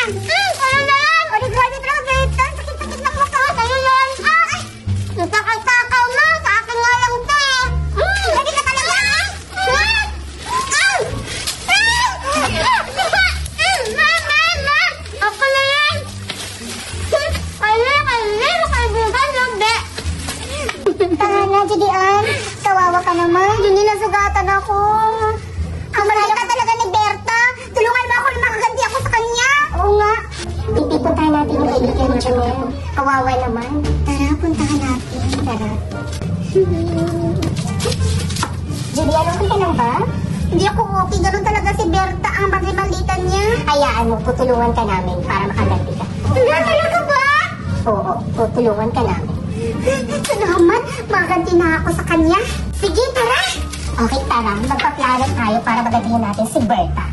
Ano na yan? O, di grabe talaga, Berta. Sakit-sakit ng mukha. Sa'yo yan. Ay! Takaw na. Sa akin nga lang ito eh. Hindi ka talaga. Ako na yan. Kailan mo kaibigan, Lagde. Tanga na, Judian. Kawawa ka naman. Hindi nasugatan ako. Ang malaki ka talaga ni Berta. Tulungan mo ako na makaganti ako sa kanya. Oo nga. Ipipuntahan natin yung kaibigan ni Jamel. Kawawa naman. Tara, puntahan natin. Tara. Julian, okay ka lang ba? Hindi ako okay. Ganun talaga si Berta. Ang paglimalitan niya. Hayaan mo, tutulungan ka namin para makaganti ka. Talaga ba? Oo, tutulungan ka namin. Salamat. Makaganti na ako sa kanya. Sige, tara. Okay, tara. Magpaplano tayo para magantihan natin si Berta.